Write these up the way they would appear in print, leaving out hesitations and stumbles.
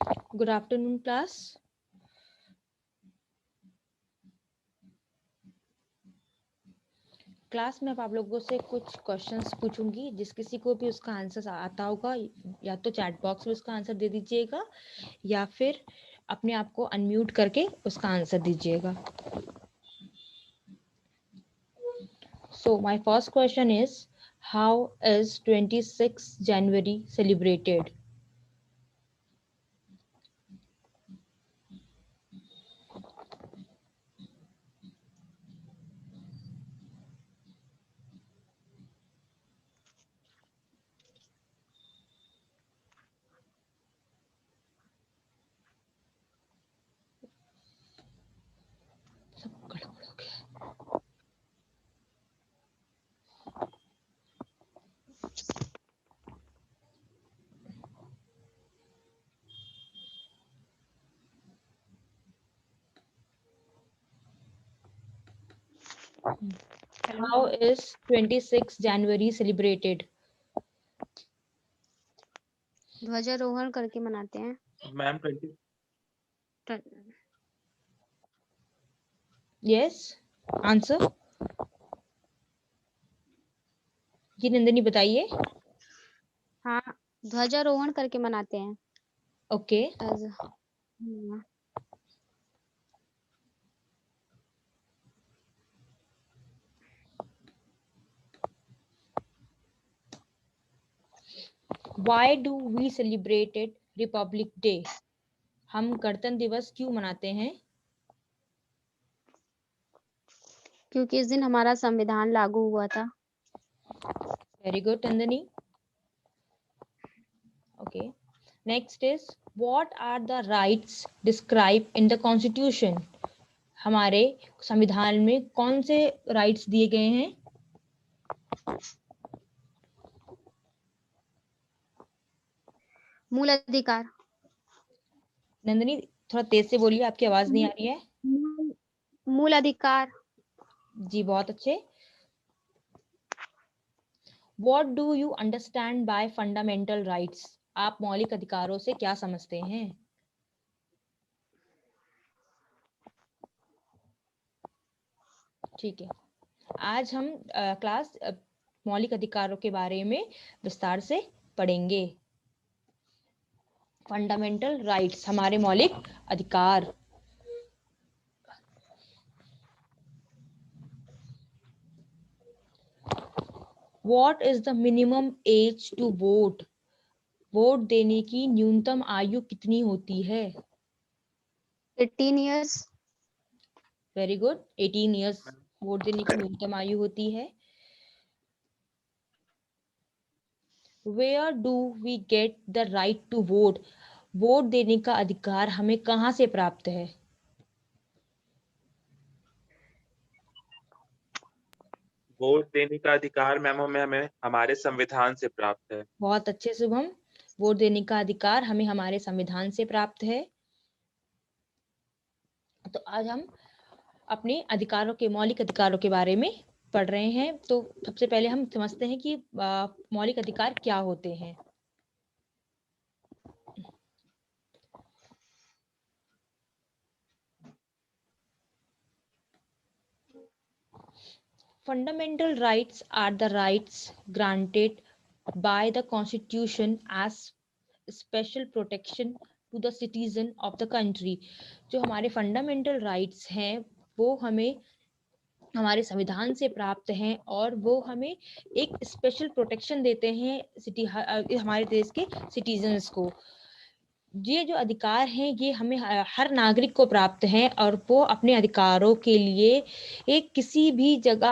Good afternoon class. Class में अब आप लोगों से कुछ क्वेश्चंस पूछूंगी, जिस किसी को भी उसका आंसर आता होगा या तो चैट बॉक्स में उसका आंसर दे दीजिएगा या फिर अपने आप को अनम्यूट करके उसका आंसर दीजिएगा। So my first question is, how is 26 January celebrated? सब गड़बड़ हो गया। How is 26 January celebrated? ध्वजारोहण करके मनाते हैं। Ma'am 20 Yes, answer. जी नंदिनी बताइए। हाँ, ध्वजारोहण करके मनाते हैं। Okay, Why do we celebrate Republic Day? हम गणतंत्र दिवस क्यों मनाते हैं? क्योंकि इस दिन हमारा संविधान लागू हुआ था। Very good, Nandini. Okay. Next is, what are the rights described in the Constitution? हमारे संविधान में कौन से राइट्स दिए गए हैं? मूल अधिकार। नंदिनी थोड़ा तेज से बोलिए, आपकी आवाज नहीं आ रही है। मूल अधिकार। जी बहुत अच्छे। What do you understand by fundamental rights? आप मौलिक अधिकारों से क्या समझते हैं? ठीक है, आज हम क्लास मौलिक अधिकारों के बारे में विस्तार से पढ़ेंगे। फंडामेंटल राइट्स, हमारे मौलिक अधिकार। What is the minimum age to vote? Vote देने की न्यूनतम आयु कितनी होती है? 18 years। Very good, 18 years vote देने की न्यूनतम आयु होती है। Where do we get the right to vote? Vote देने का अधिकार हमें कहाँ से प्राप्त है? वोट देने का अधिकार मैम हमें हमारे संविधान से प्राप्त है। बहुत अच्छे शुभम, वोट देने का अधिकार हमें हमारे संविधान से प्राप्त है। तो आज हम अपने अधिकारों के, मौलिक अधिकारों के बारे में पढ़ रहे हैं। तो सबसे पहले हम समझते हैं कि मौलिक अधिकार क्या होते हैं। Fundamental rights are the rights granted by the Constitution as special protection to the citizen of the country. जो हमारे फंडामेंटल राइट्स हैं वो हमें हमारे संविधान से प्राप्त हैं और वो हमें एक स्पेशल प्रोटेक्शन देते हैं हमारे देश के सिटीजन्स को। ये जो अधिकार हैं ये हमें हर नागरिक को प्राप्त हैं और वो अपने अधिकारों के लिए एक किसी भी जगह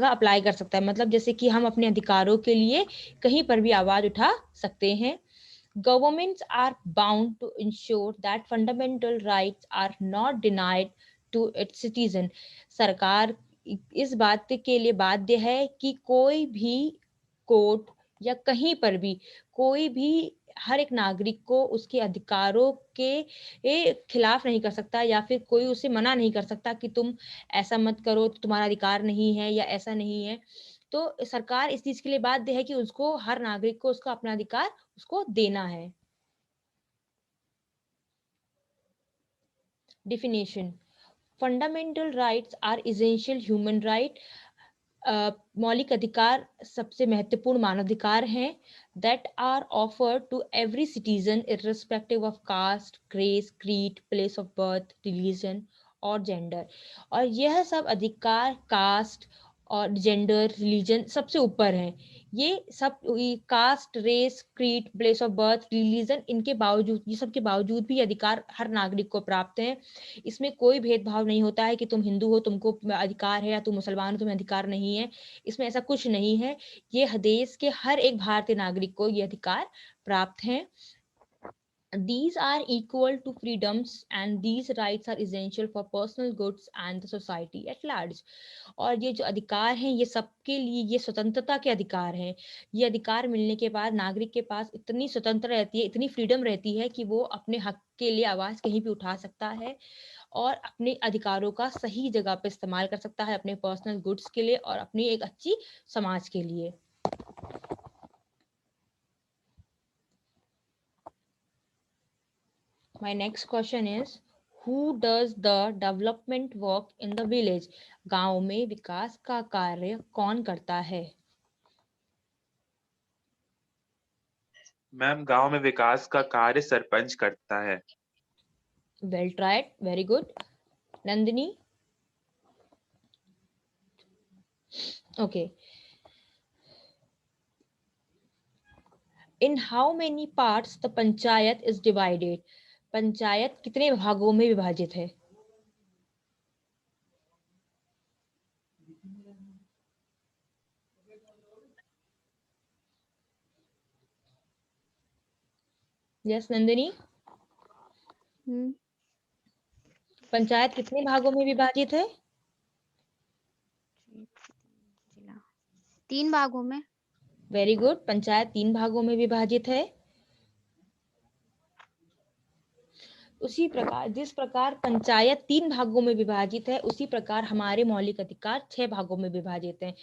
अप्लाई कर सकता है। मतलब जैसे कि हम अपने अधिकारों के लिए कहीं पर भी आवाज उठा सकते हैं। Governments are bound to ensure that fundamental rights are not denied to its citizen. सरकार इस बात के लिए बाध्य है कि कोई भी कोर्ट या कहीं पर भी कोई भी हर एक नागरिक को उसके अधिकारों के खिलाफ नहीं कर सकता या फिर कोई उसे मना नहीं कर सकता कि तुम ऐसा मत करो, तुम्हारा अधिकार नहीं है या ऐसा नहीं है। तो सरकार इस चीज के लिए बाध्य है कि उसको, हर नागरिक को उसका अपना अधिकार उसको देना है। Definition: fundamental rights are essential human right. मौलिक अधिकार सबसे महत्वपूर्ण मानवाधिकार हैं that are offered to every citizen irrespective of caste, race, creed, place of birth, religion और जेंडर। और यह सब अधिकार कास्ट और जेंडर रिलीजन सबसे ऊपर हैं। ये सब caste, race, creed, place of birth, religion, इनके बावजूद, ये सब के बावजूद भी अधिकार हर नागरिक को प्राप्त हैं। इसमें कोई भेदभाव नहीं होता है कि तुम हिंदू हो तुमको अधिकार है या तुम मुसलमान हो तुम्हें अधिकार नहीं है। इसमें ऐसा कुछ नहीं है। ये देश के हर एक भारतीय नागरिक को ये अधिकार प्राप्त हैं। These are equal to freedoms and these rights are essential for personal goods and the society at large। और ये जो अधिकार हैं ये सबके लिए, ये स्वतंत्रता के अधिकार हैं। ये अधिकार मिलने के बाद नागरिक के पास इतनी स्वतंत्र रहती है, इतनी फ्रीडम रहती है कि वो अपने हक के लिए आवाज कहीं भी उठा सकता है और अपने अधिकारों का सही जगह पे इस्तेमाल कर सकता है अपने पर्सनल गुड्स के लिए और अपनी एक अच्छी समाज के लिए। My next question is, who does the development work in the village? गांव में विकास का कार्य कौन करता है? मैम, गांव में विकास का कार्य सरपंच करता है। Well tried, very good. Nandini? Okay. In how many parts the panchayat is divided? Panchayat कितने भागों में विभाजित है? Yes, Nandini? पंचायत कितने भागों में विभाजित है? 3 भागों में। वेरी गुड, पंचायत 3 भागों में विभाजित है। उसी प्रकार, जिस प्रकार पंचायत 3 भागों में विभाजित है, उसी प्रकार हमारे मौलिक अधिकार 6 भागों में विभाजित हैं।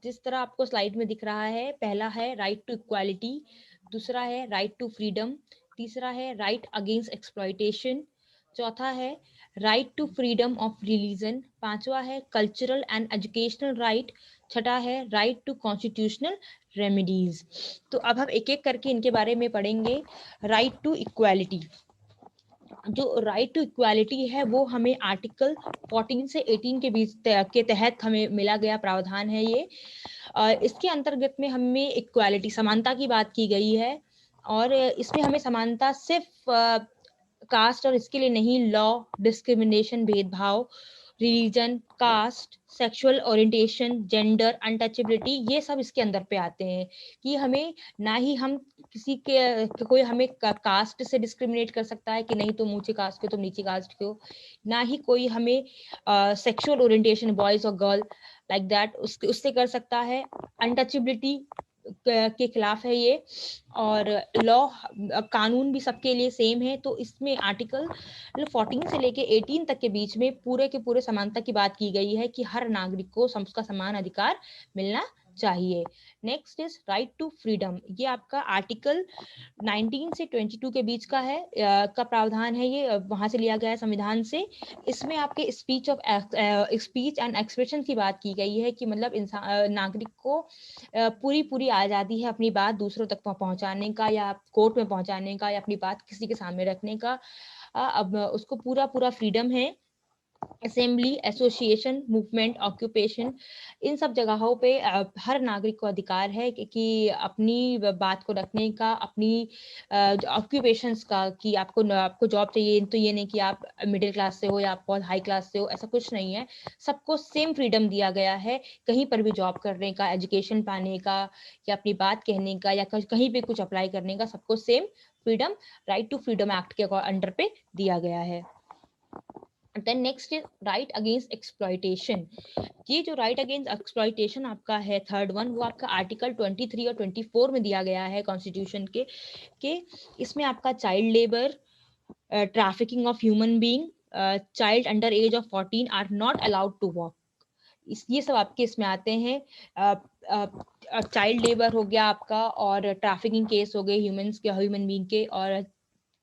जिस तरह आपको स्लाइड में दिख रहा है, पहला है राइट टू इक्वालिटी, दूसरा है राइट टू फ्रीडम, तीसरा है राइट अगेंस्ट एक्सप्लॉयटेशन, चौथा है right to freedom of religion, पांचवा है कल्चरल एंड एजुकेशनल राइट, छठा है राइट टू कॉन्स्टिट्यूशनल रेमेडीज। तो अब हम एक एक करके इनके बारे में पढ़ेंगे। राइट टू इक्वालिटी, जो राइट टू इक्वालिटी है वो हमें आर्टिकल 14 से 18 के बीच के तहत हमें मिला गया प्रावधान है। ये इसके अंतर्गत में हमें इक्वालिटी, समानता की बात की गई है और इसमें हमें समानता सिर्फ कास्ट और इसके लिए नहीं, लॉ, डिस्क्रिमिनेशन, भेदभाव, religion, caste, sexual orientation, gender, untouchability, ये सब इसके अंदर पे आते हैं कि हमें ना ही हम किसी के कोई हमें कास्ट से डिस्क्रिमिनेट कर सकता है कि नहीं तुम ऊंचे कास्ट के, तुम नीचे कास्ट के हो, ना ही कोई हमें सेक्सुअल ओरिएंटेशन बॉयज और गर्ल लाइक दैट उससे कर सकता है। अनटचेबिलिटी के खिलाफ है ये। और लॉ, कानून भी सबके लिए सेम है। तो इसमें आर्टिकल 14 से लेके 18 तक के बीच में पूरे के पूरे समानता की बात की गई है कि हर नागरिक को उसका समान अधिकार मिलना चाहिए। Next is right to freedom, ये आपका आर्टिकल 19 से 22 के बीच का है, का प्रावधान है। ये वहां से लिया गया है संविधान से। इसमें आपके स्पीच एंड एक्सप्रेशन की बात की गई है कि मतलब इंसान, नागरिक को पूरी पूरी आजादी है अपनी बात दूसरों तक पहुंचाने का या कोर्ट में पहुंचाने का या अपनी बात किसी के सामने रखने का। अब उसको पूरा पूरा फ्रीडम है। असेंबली, एसोसिएशन, मूवमेंट, ऑक्यूपेशन, इन सब जगहों पे हर नागरिक को अधिकार है कि अपनी बात को रखने का, अपनी ऑक्यूपेशंस का, कि आपको जॉब चाहिए तो ये नहीं कि आप मिडिल क्लास से हो या आप बहुत हाई क्लास से हो, ऐसा कुछ नहीं है। सबको सेम फ्रीडम दिया गया है कहीं पर भी जॉब करने का, एजुकेशन पाने का या अपनी बात कहने का या कहीं पे कुछ अप्लाई करने का, सबको same freedom right to freedom act के अंडर पे दिया गया है। Then next is right against exploitation. ये जो राइट अगेंस्ट एक्सप्लॉयटेशन आपका है थर्ड वन, वो आपका आर्टिकल 23 और 24 में दिया गया है कॉन्स्टिट्यूशन के। इसमें आपका child labour, trafficking of human being, child under age of 14 are not allowed to work, ये सब आपके इसमें आते हैं। चाइल्ड लेबर हो गया आपका और ट्रैफिकिंग केस हो गए ह्यूमन बीइंग के, और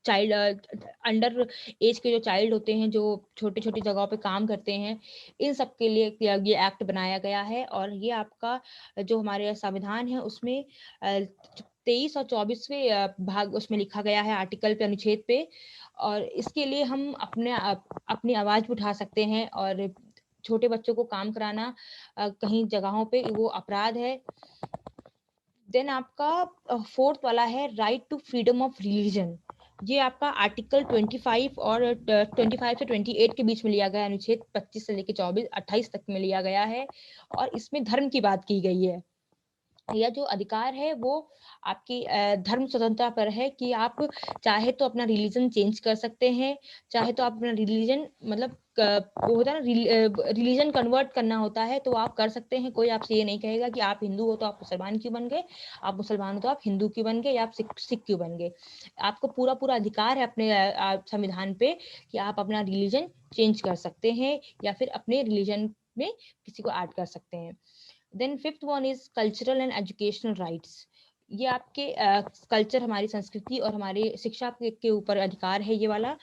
चाइल्ड अंडर एज के जो चाइल्ड होते हैं, जो छोटी छोटी जगहों पे काम करते हैं, इन सब के लिए ये एक्ट बनाया गया है। और ये आपका जो हमारे संविधान है उसमें 23 और 24वें भाग उसमें लिखा गया है, आर्टिकल पे, अनुच्छेद पे। और इसके लिए हम अपनी आवाज भी उठा सकते हैं। और छोटे बच्चों को काम कराना कहीं जगहों पे वो अपराध है। देन आपका 4th वाला है right to freedom of religion. ये आपका आर्टिकल 25 और 25 से 28 के बीच में लिया गया है, अनुच्छेद 25 से लेकर 28 तक में लिया गया है। और इसमें धर्म की बात की गई है। यह जो अधिकार है वो आपकी धर्म स्वतंत्रता पर है कि आप चाहे तो अपना रिलीजन चेंज कर सकते हैं, चाहे तो आप अपना रिलीजन मतलब वो होता है ना, रिलीजन कन्वर्ट करना होता है तो आप कर सकते हैं। कोई आपसे ये नहीं कहेगा कि आप हिंदू हो तो आप मुसलमान क्यों बन गए, आप मुसलमान हो तो आप हिंदू क्यों बन गए, या आप सिख क्यों बन गए। आपको पूरा पूरा अधिकार है अपने संविधान पे कि आप अपना रिलीजन चेंज कर सकते हैं या फिर अपने रिलीजन में किसी को ऐड कर सकते हैं। Then 5th one is cultural and educational rights. ये आपके कल्चर, हमारी संस्कृति और हमारी शिक्षा के ऊपर अधिकार है ये वाला।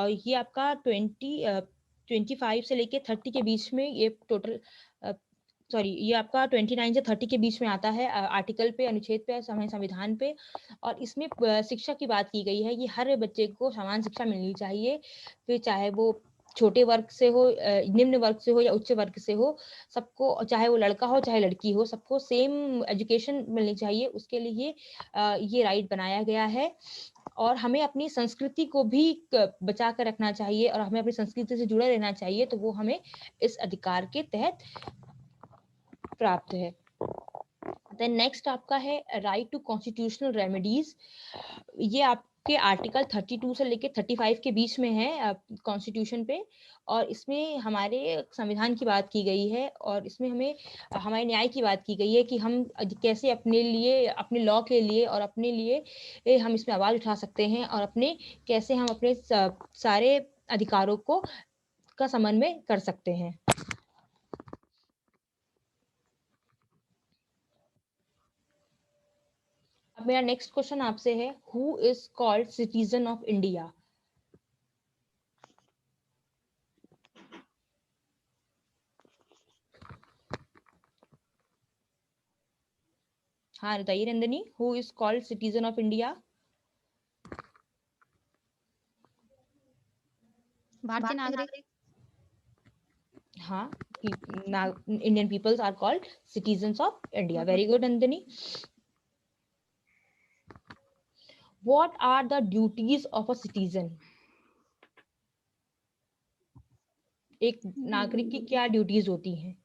ये आपका 25 से लेके 30 के बीच में ये टोटल, सॉरी, ये आपका 29 से 30 के बीच में आता है, आर्टिकल पे, अनुच्छेद पे, संविधान पे। और इसमें शिक्षा की बात की गई है। ये हर बच्चे को समान शिक्षा मिलनी चाहिए, फिर चाहे वो छोटे वर्ग से हो, निम्न वर्ग से हो या उच्च वर्ग से हो, सबको, चाहे वो लड़का हो चाहे लड़की हो, सबको सेम एजुकेशन मिलनी चाहिए। उसके लिए ये राइट बनाया गया है। और हमें अपनी संस्कृति को भी बचा कर रखना चाहिए और हमें अपनी संस्कृति से जुड़े रहना चाहिए, तो वो हमें इस अधिकार के तहत प्राप्त है। देन नेक्स्ट आपका है राइट टू कॉन्स्टिट्यूशनल रेमेडीज। ये आपके आर्टिकल 32 से लेके 35 के बीच में है कॉन्स्टिट्यूशन पे। और इसमें हमारे संविधान की बात की गई है और इसमें हमें हमारे न्याय की बात की गई है कि हम कैसे अपने लिए, अपने लॉ के लिए और अपने लिए हम इसमें आवाज उठा सकते हैं और अपने कैसे हम अपने सारे अधिकारों को का समन्वय कर सकते हैं। अब मेरा नेक्स्ट क्वेश्चन आपसे है, who is called citizen of India? हाँ बताइए Nandini, who is called citizen of India? भारतीय नागरिक। हाँ, Indian peoples are called citizens of India. Very good Nandini. What are the duties of a citizen? एक नागरिक की क्या ड्यूटीज होती हैं?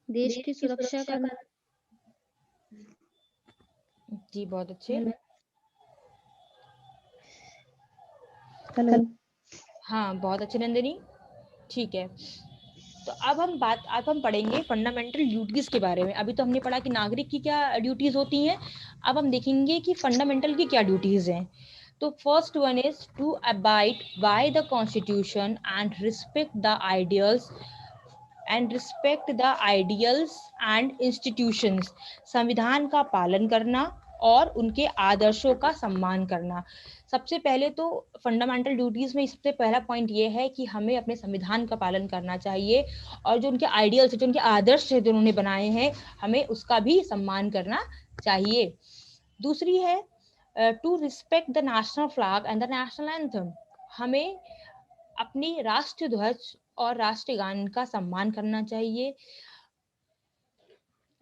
देश की सुरक्षा करना। जी बहुत अच्छे। हेलो। हाँ बहुत अच्छे नंदिनी, ठीक है। तो अब हम पढ़ेंगे फंडामेंटल ड्यूटीज के बारे में। अभी तो हमने पढ़ा कि नागरिक की क्या ड्यूटीज होती हैं, अब हम देखेंगे कि फंडामेंटल की क्या ड्यूटीज हैं। तो first one is to abide by the constitution and respect the ideals and institutions. संविधान का पालन करना और उनके आदर्शों का सम्मान करना। सबसे पहले तो फंडामेंटल ड्यूटीज में सबसे पहला पॉइंट ये है कि हमें अपने संविधान का पालन करना चाहिए और जो उनके आइडियल्स है, जो उनके आदर्श है, जो उन्होंने बनाए हैं, हमें उसका भी सम्मान करना चाहिए। दूसरी है to respect the national flag and the national anthem. हमें अपनी राष्ट्रीय ध्वज और राष्ट्रीय गान का सम्मान करना चाहिए।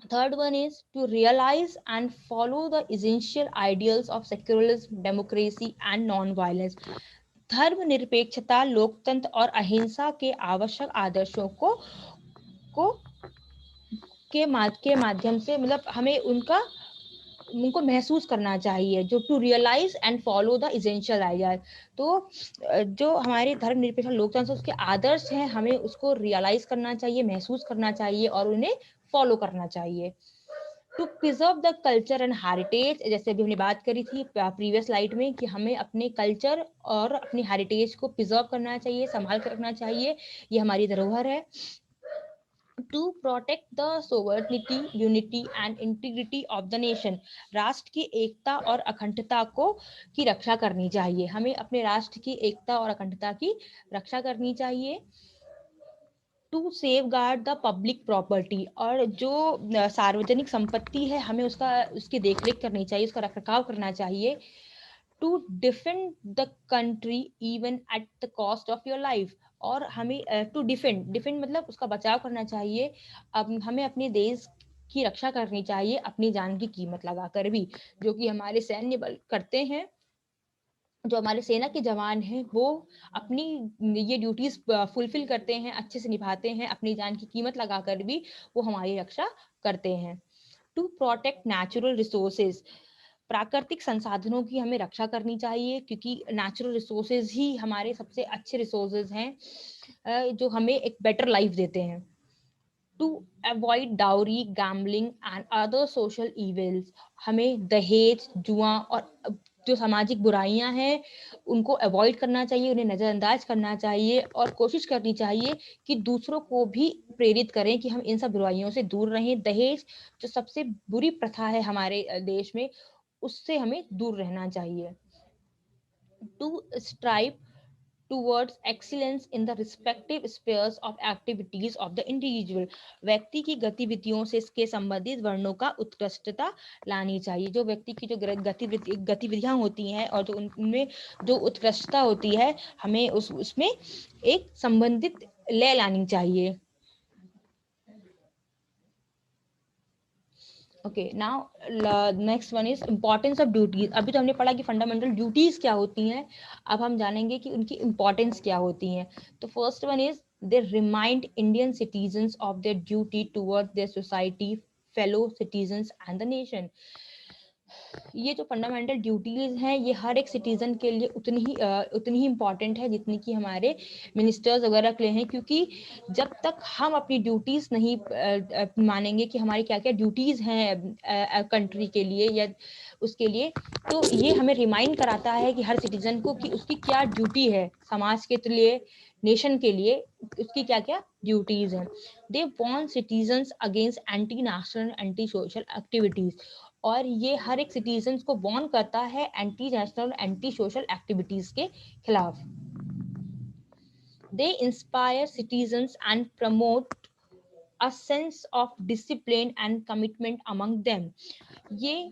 Third one is to realize and follow the essential ideals of secularism, democracy and non-violence. धर्मनिरपेक्षता, लोकतंत्र और अहिंसा के आवश्यक आदर्शों को के माध्यम से, मतलब हमें उनको महसूस करना चाहिए। जो to realise and follow the essential ideas, तो जो हमारे धर्मनिरपेक्ष लोकतंत्र उसके आदर्श हैं, हमें उसको रियलाइज करना चाहिए, महसूस करना चाहिए और उन्हें फॉलो करना चाहिए। To preserve the culture and heritage, जैसे अभी हमने बात करी थी प्रीवियस स्लाइड में कि हमें अपने कल्चर और अपनी हेरिटेज को प्रिजर्व करना चाहिए, संभाल कर रखना चाहिए, ये हमारी धरोहर है। To protect the sovereignty, unity and integrity of the nation, राष्ट्र की एकता और अखंडता को की रक्षा करनी चाहिए। हमें अपने राष्ट्र की एकता और अखंडता की रक्षा करनी चाहिए। To safeguard the public property, और जो सार्वजनिक संपत्ति है हमें उसकी देखरेख करनी चाहिए, उसका रखरखाव करना चाहिए। To defend the country even at the cost of your life, और हमें टू डिफेंड मतलब उसका बचाव करना चाहिए। अब हमें अपने देश की रक्षा करनी चाहिए अपनी जान की कीमत लगाकर भी, जो कि हमारे सैन्य बल करते हैं। जो हमारे सेना के जवान हैं वो अपनी ये ड्यूटीज फुलफिल करते हैं, अच्छे से निभाते हैं, अपनी जान की कीमत लगाकर भी वो हमारी रक्षा करते हैं। टू प्रोटेक्ट नेचुरल रिसोर्सेज, प्राकृतिक संसाधनों की हमें रक्षा करनी चाहिए, क्योंकि नेचुरल रिसोर्सेज ही हमारे सबसे अच्छे रिसोर्सेज हैं जो हमें एक बेटर लाइफ देते हैं। To avoid dowry, gambling and other social evils, हमें दहेज, जुआ और जो सामाजिक बुराइयां हैं उनको अवॉइड करना चाहिए, उन्हें नजरअंदाज करना चाहिए, और कोशिश करनी चाहिए कि दूसरों को भी प्रेरित करें कि हम इन सब बुराइयों से दूर रहें। दहेज जो सबसे बुरी प्रथा है हमारे देश में, उससे हमें दूर रहना चाहिए। To strive towards excellence in the respective spheres of activities of the individual, व्यक्ति की गतिविधियों से इसके संबंधित वर्णों का उत्कृष्टता लानी चाहिए। जो व्यक्ति की जो गतिविधियां होती हैं और जो उनमें जो उत्कृष्टता होती है, हमें उसमें एक संबंधित लय लानी चाहिए। Okay, now next one is importance of duties. अभी तो हमने पढ़ा कि फंडामेंटल ड्यूटीज क्या होती हैं, अब हम जानेंगे कि उनकी इम्पोर्टेंस क्या होती हैं। तो first one is they remind Indian citizens of their duty toward their society, fellow citizens and the nation. ये जो फंडामेंटल ड्यूटीज हैं ये हर एक सिटीजन के लिए उतनी ही इम्पॉर्टेंट है जितनी कि हमारे मिनिस्टर्स वगैरह के लिए हैं, क्योंकि जब तक हम अपनी ड्यूटीज नहीं मानेंगे कि हमारी क्या क्या ड्यूटीज हैं कंट्री के लिए या उसके लिए, तो ये हमें रिमाइंड कराता है कि हर सिटीजन को कि उसकी क्या ड्यूटी है समाज के लिए, नेशन के लिए उसकी क्या क्या ड्यूटीज हैं। They warn citizens against anti national anti social activities, और ये हर एक सिटीजन को वॉर्न करता है anti national anti social activities के खिलाफ। They inspire citizens and promote a sense of discipline and commitment among them, ये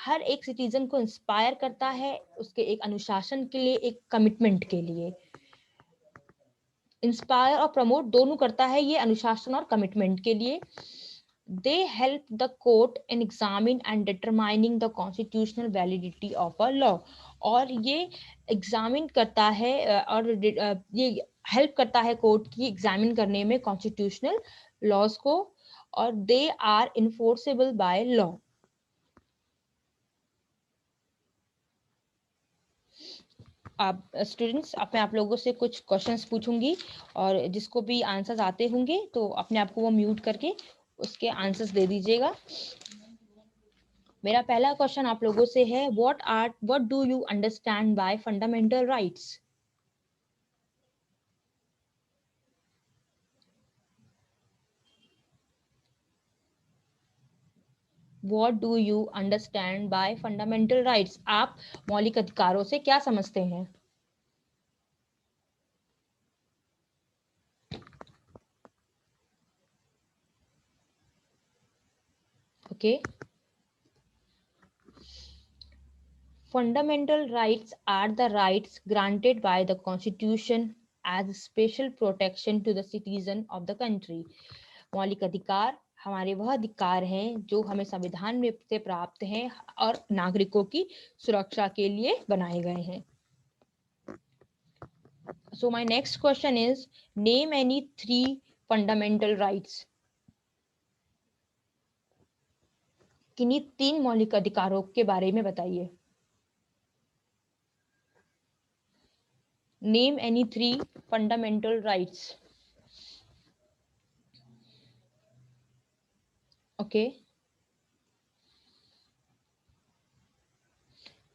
हर एक सिटीजन को इंस्पायर करता है उसके एक अनुशासन के लिए, एक कमिटमेंट के लिए। इंस्पायर और प्रमोट दोनों करता है ये अनुशासन और कमिटमेंट के लिए। They help the court in examining and determining the constitutional validity of a law, और ये एग्जामिन करता है और ये हेल्प करता है कोर्ट की एग्जामिन करने में कॉन्स्टिट्यूशनल लॉज को, और they are enforceable by law. आप स्टूडेंट्स, अब मैं आप लोगों से कुछ क्वेश्चंस पूछूंगी, और जिसको भी आंसर्स आते होंगे तो अपने आप को वो म्यूट करके उसके आंसर्स दे दीजिएगा। मेरा पहला क्वेश्चन आप लोगों से है, what do you understand by fundamental rights? What do you understand by fundamental rights? आप मौलिक अधिकारों से क्या समझते हैं? Okay, fundamental rights are the rights granted by the constitution as special protection to the citizen of the country। मौलिक अधिकार हमारे वह अधिकार हैं जो हमें संविधान में से प्राप्त हैं और नागरिकों की सुरक्षा के लिए बनाए गए हैं। So my next question is, name any 3 fundamental rights। किन्हीं 3 मौलिक अधिकारों के बारे में बताइए। Name any 3 fundamental rights। Okay,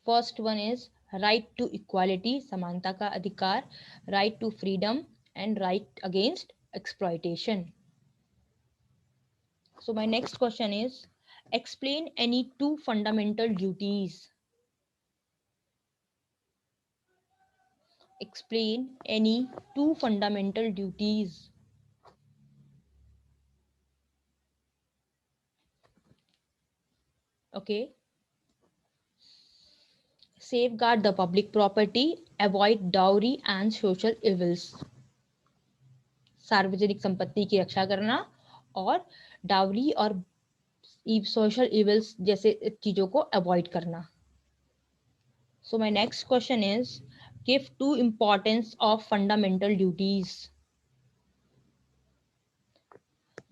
first one is right to equality, समानता का अधिकार, right to freedom and right against exploitation। So my next question is, explain any two fundamental duties. Explain any two fundamental duties. Okay. Safeguard the public property, avoid dowry and social evils. सार्वजनिक संपत्ति की रक्षा करना और dowry और social evils जैसे चीजों को avoid करना. So my next question is, give two importance of fundamental duties.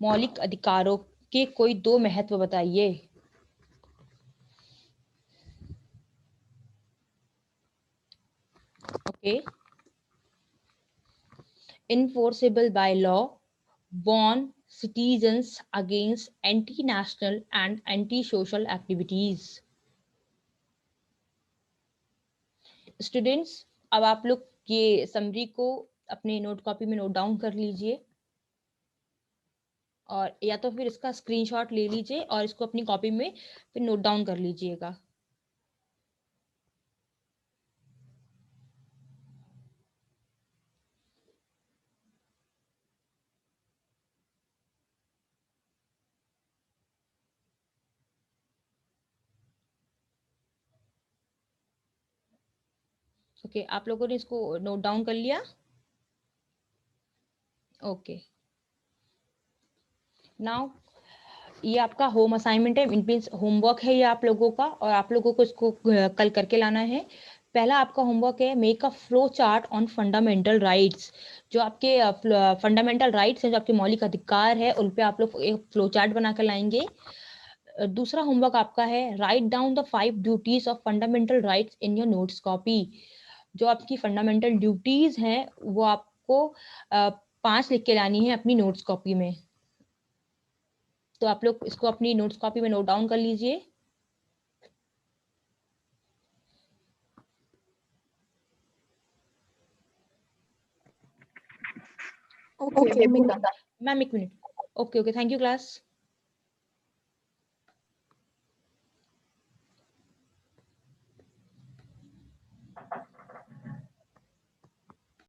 मौलिक अधिकारों के कोई दो महत्व बताइए. Okay. Enforceable by law, warn citizens against anti-national and anti-social activities. Students, अब आप लोग ये समरी को अपने नोट कॉपी में नोट डाउन कर लीजिए और या तो फिर इसका स्क्रीनशॉट ले लीजिए और इसको अपनी कॉपी में फिर नोट डाउन कर लीजिएगा. ओके, आप लोगों ने इसको नोट डाउन कर लिया. ओके, नाउ ये आपका होम असाइनमेंट है, मीन्स होमवर्क है ये आप लोगों का, और आप लोगों को इसको कल करके लाना है. पहला आपका होमवर्क है, make a flow chart on fundamental rights. जो आपके फंडामेंटल राइट्स हैं, जो आपके मौलिक अधिकार है, उन पे आप लोग एक फ्लो चार्ट बना कर लाएंगे. दूसरा होमवर्क आपका है, write down the 5 duties of fundamental rights in your notes copy. जो आपकी फंडामेंटल ड्यूटीज हैं वो आपको 5 लिख के लानी है अपनी नोट्स कॉपी में. तो आप लोग इसको अपनी नोट्स कॉपी में नोट डाउन कर लीजिए. ओके मैम एक minute. Okay, thank you class.